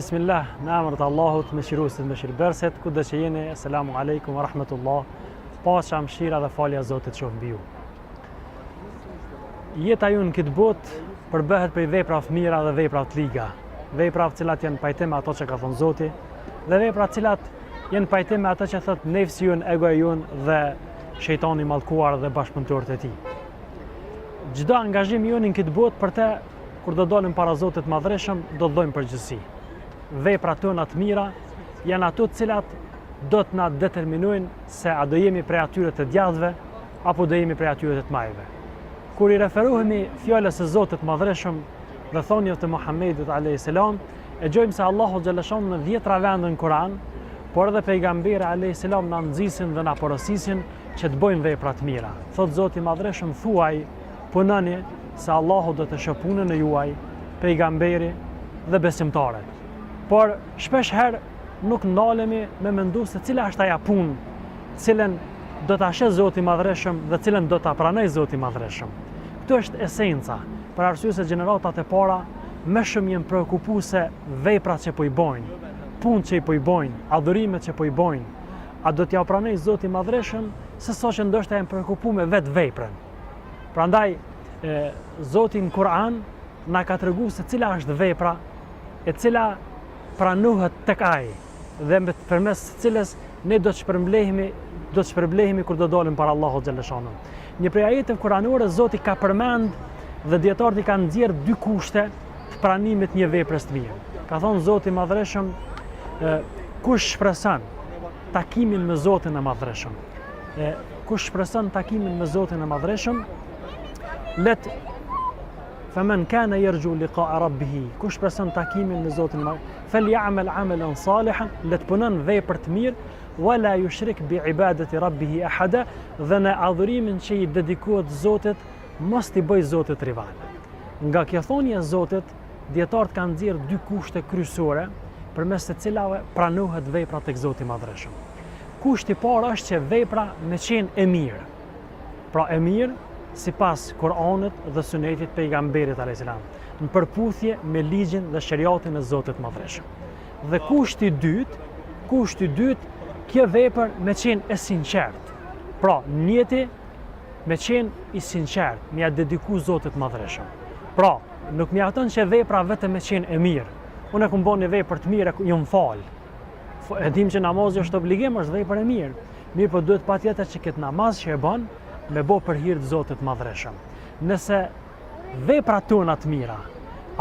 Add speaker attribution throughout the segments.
Speaker 1: Bismillah, në emër të Allahut, mëshiruesit, mëshirëbërësit, kudo që jeni, selamu alaikum wa rahmatullah, paqja, mëshira dhe falja Zotit qoftë mbi ju. Jeta ju në këtë botë përbëhet prej veprave të mira dhe veprave të liga, veprave të cilat janë pajtim me ato që ka thënë Zoti, dhe vepra të cilat janë pajtim me ato që thot nefsi jon, egoja jon dhe shejtani i mallkuar dhe bashkëpunëtorët e tij. Çdo angazhim jon në këtë botë për të kur do dalim para Zotit madhreshëm, do të dhojmë përgjegjësi. Veprat tona të mira janë ato të cilat do të na determinojnë se a do jemi prej atyre të djallëve apo do jemi prej atyre të majve. Kur i referohemi fjalës së Zotit madhreshëm dhe thonjave të Muhamedit alayhis salam, e gjojmë se Allahu xhaleshon në 10 vende në Kur'an, por edhe pejgamberi alayhis salam na nxisin dhe na porosisin që të bëjmë vepra të mira. Thot Zoti madhreshëm, thuaj, punoni se Allahu do të shoh punën e juaj, pejgamberi dhe besimtarët. Por shpesh herë nuk ndalemi me mendu se cila është ajo punë, cilën do ta sheh Zoti madhreshëm dhe cilën do ta pranoj Zoti madhreshëm. Kjo është esenca, për arsye se gjeneratat e para më shumë janë preokupuese veprat që po i bojnë, punët që i po i bojnë, adhurimet që po i bojnë. A do t'ja pranoj Zoti madhreshëm se sa që ndoshta janë preokupuar me vetë veprën. Prandaj Zoti në Kur'an na ka treguar se cila është vepra e cila pranohet tek ai dhe përmes cilës ne do të shpërblehemi kur do dalim para Allahut xhaleshanu. Një prej ajeteve kuranore Zoti ka përmend dhe dietarët i kanë nxjerrë 2 kushte të pranimit një veprës të mirë. Ka thonë Zoti madhreshëm, kush shpreson takimin me Zotin e madhreshëm, kush shpreson takimin me Zotin e madhreshëm, فمن كان يرجو لقاء ربه kush shpreson takimin me Zotin فليعمل عملا صالحا let punon vepër të mirë wala yushrik bi ibadati rabbih ahada dhe në adhurimin që i dedikohet Zotit mos t'i bëj Zotit rival. Nga kjo thonje e Zotit, dietarët kanë nxjerrë 2 kushte kryesore përmes të cilave pranohet vepra tek Zoti madhreshëm. Kushti i parë është që vepra me qenë e mirë. Pra e mirë sipas Kur'anit dhe Sunetit pejgamberit alayhis salam, në përputhje me ligjin dhe shariatin e Zotit madhreshëm. Dhe kushti i dytë, kjo vepër me qenë e sinqert. Pra, njeti me qenë i sinqert, me ja dediku Zotit madhreshëm. Pra, nuk mjafton që vepra vetëm me qenë e mirë. Unë e kam bën një vepër të mirë, ju m'fal. E dim që namazi është obligim, është vepër e mirë. Mirë, po duhet patjetër që këtë namaz që e bën me bo për hir të Zotit madhreshëm. Nëse veprat tona të mira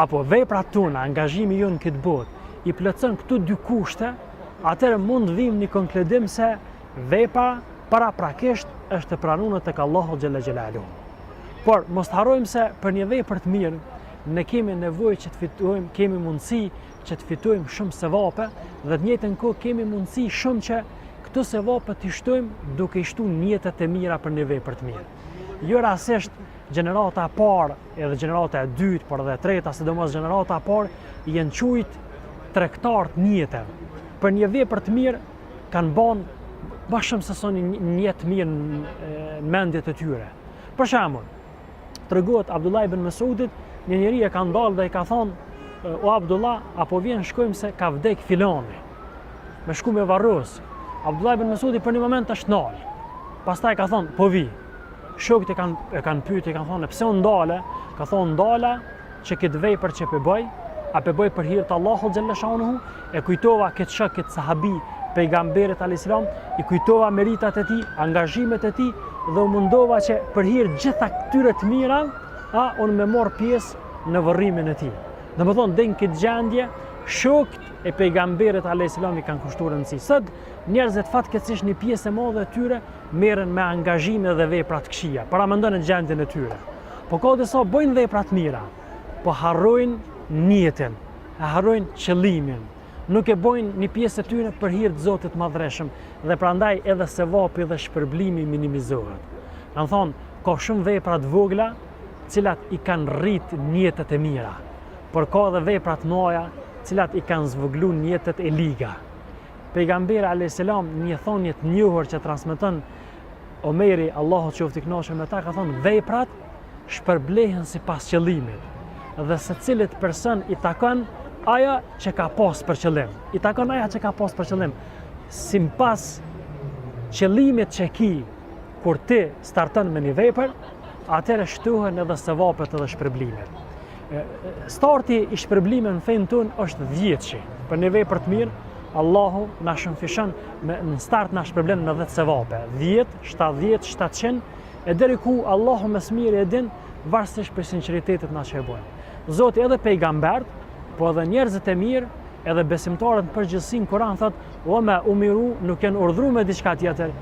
Speaker 1: apo veprat tona, angazhimi jonë në këtë botë i plotson këto 2 kushte, atëherë mund vim një konkludim se vepra paraprakisht është e pranuar tek Allahu xhalla xhelalu. Por mos harrojmë se për një vepër të mirë ne kemi nevojë që të fitojmë, kemi mundësi që të fitojmë shumë sevape dhe të njëjtën kohë kemi mundësi shumë që këto sevape të shtojmë duke i shtuar njetet e mira për një vepër të mirë. Jo rastisht gjenerata e parë edhe gjenerata e dytë, por edhe e treta, sidomos gjenerata e parë janë quajt tregtar të njeteve. Për një vepër të mirë kanë bën më shumë se sa një njet të mirë në mendjet e tyre. Për shembull, tregohet Abdullah ibn Mesudit, një njeri e ka ndalë dhe i ka thonë: "O Abdullah, apo vjen shkojmë se ka vdek filani." Me shku me varros. Abdullah ibn Mesudi për një moment është ndalë. Pastaj ka thonë: "Po vi." Shokët e kanë pyetur, kanë thonë: "Pse u ndale?" Ka thonë: "Ndala që këtë vepër që po bëj, a po bëj për hir të Allahut xhallashanuhu." E kujtova këtë shok, këtë sahabi pejgamberit alayhis salam, i kujtova meritat e tij, angazhimet e tij dhe u mundova që për hir gjitha këtyre të mira, unë me marr pjesë në varrimin e tij. Domethënë, në këtë gjendje shokët e pejgamberit alayhis salam i kanë kushtuar rëndësi. Sot njerëzit fatkeqësisht një pjesë e madhe e tyre merren me angazhime dhe vepra të këqija, para mendon në gjendjen e tyre. Po ka disa bëjnë vepra të mira, po harrojnë niyetin, harrojnë qëllimin. Nuk e bojnë një pjesë e tyre për hir të Zotit madhreshëm dhe prandaj edhe sevapi dhe shpërblimi minimizohet. Kanë thonë, ka shumë vepra të vogla, cilat i kanë rrit njetet e mira, por ka edhe vepra të mëdha, cilat i kanë zvoglu njetet e liga. Pejgamberi alayhis salam një thonje të njohur që transmeton Omeri, Allahu qoftë i kënaqur me ta, ka thonë: "Veprat shpërblehen sipas qëllimit dhe secilit person i takon aja që ka pas për qëllim. I takon aja që ka pas për qëllim. Sipas qëllimit që ki kur ti starton me një vepër, atëherë shtuhen edhe sevapet edhe shpërblimet. Starti i shpërblimeve në fenë tonë është 10. Për një vepër të mirë, Allahu na shëmfishon në start na shpërblen me 10 sevape. 10, 70, 700 e deri ku Allahu më së miri e din varësisht për sinqeritetit na që e bojnë. Zoti edhe pejgambert, po edhe njerëzit e mirë, edhe besimtarët në përgjithësi në Kur'an thot: "Wa ma umiru", nuk janë urdhëruar me diçka tjetër,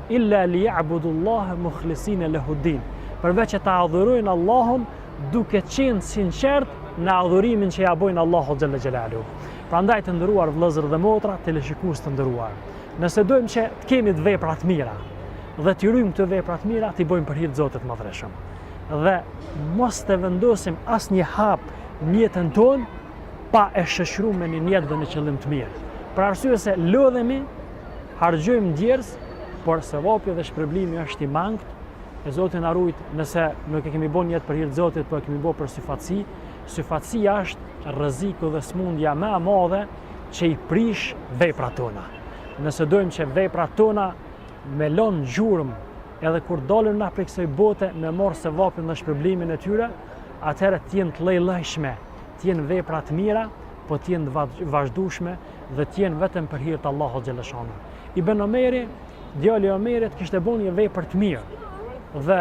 Speaker 1: illa liya'budullaha mukhlisina lahu-d-din. Përveç që ta adhurojnë Allahun duke qenë sinqert në adhurimin që ja bojnë Allahu xhalla xhelalu. Prandaj të nderuar vëllezër dhe motra, teleshikues të nderuar, nëse dojmë që të kemi të vepra të mira dhe të rrymë këto vepra të mira, t'i bëjmë për hir të Zotit Madhreshëm. Dhe mos të vendosim asnjë hap në jetën tonë pa e shoqëruar me një niyet dhe një qëllim të mirë. Për arsye se lodhemi, harxojmë djerës, por sevapi dhe shpërblimi është i mangët. E Zoti na rujt nëse nuk e kemi bën jetë për hir të Zotit, por e kemi bën për syfatësi. Syfatësia është rreziku dhe smundja më e madhe që i prish veprat tona. Nëse dojmë që veprat tona me lënë gjurmë edhe kur dalën na prej kësaj bote me marr sevapin dhe shpërblimin e tyre, atëherë të jenë të lloj-llojshme, të jenë vepra të mira, po të jenë të vazhdueshme dhe të jenë vetëm për hir të Allahut xhalla shanu. Ibn Omeri, djali i Omerit, kishte bën një vepër të mirë. Dhe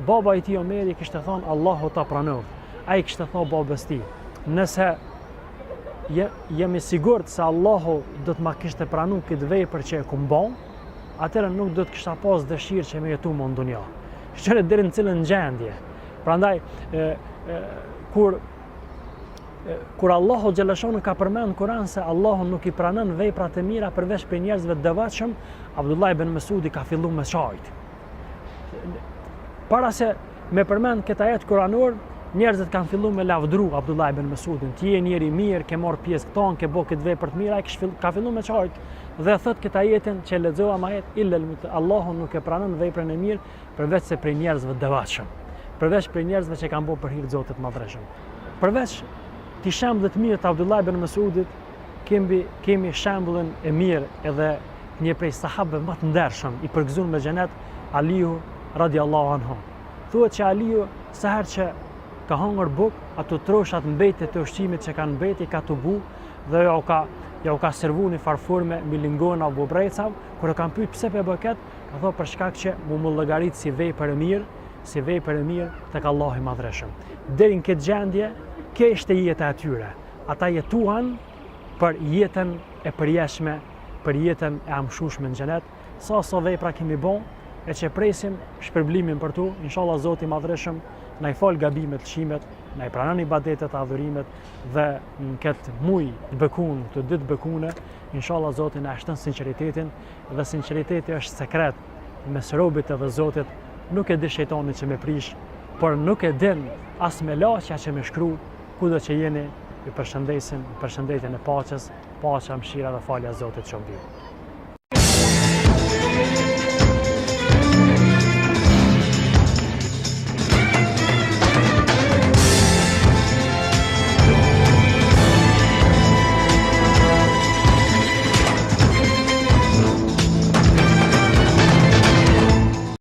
Speaker 1: baba i tij Omeri kishte thonë Allahu ta pranoj. Ai kishte thonë babës tij, nëse jemi sigurt se Allahu do të ma kishte pranuar këtë vepër që e kum bën, atëherë nuk do të kisha pas dëshirë që me jetu më në dunja. Shqyre deri në cilën gjendje. Prandaj, kur Allahu xhaleshonu ka përmend në Kur'an se Allahu nuk i pranon veprat e mira përveç për njerëzve të devotshëm, Abdullah ibn Mesudi ka filluar me shajt. Para se me përmend këtë ajet kuranor, njerëzit kanë filluar me lavdru Abdullah ibn Mesudin. Ti je njeri mirë, ke marr pjesë këton, ke bë këtë vepër të mirë, ai ka filluar me shajt. Dhe thot këtë ajetin që lexova ma jetë, Allahu nuk e pranon veprën e mirë përveç se për njerëzve të devotshëm. Përveç për njerëzve që kanë bërë për hir të Zotit Madhreshëm. Përveç ti shembull të mirë të Abdullah ibn Mesudit, kemi shembullin e mirë edhe një prej sahabëve më të ndershëm i përgëzuar me xhenet, Aliu radiallahu anhu. Thuhet që Aliu sa herë që ka hangër buk, ato troshat mbetjet të ushqimit që kanë mbeti ka tubu dhe ja u ka servu një farforme milingona o bubrecav, kur e kanë pyet pse pe bëket, ka thënë për shkak që mu llogarit si vepër e mirë tek Allahu i Madhreshëm. Deri në këtë gjendje, kjo ishte jeta e tyre. Ata jetuan për jetën e përjeshme, për jetën e amshushme në xhenet. Sa vepra kemi bën, e që presim shpërblimin për tu, inshallah Zoti i Madhreshëm na i fal gabimet, lëshimet, na i pranon ibadetet, adhurimet dhe në këtë muj të bekun, të ditë bekune, inshallah Zoti na shton sinqeritetin dhe sinqeriteti është sekret mes robit edhe Zotit. Nuk e di shejtani që me prish, por nuk e din as me laqja që me shkru, kudo që jeni, ju përshëndesin, përshëndetjen e paqes, paqja, mëshira dhe falja Zotit që mbi.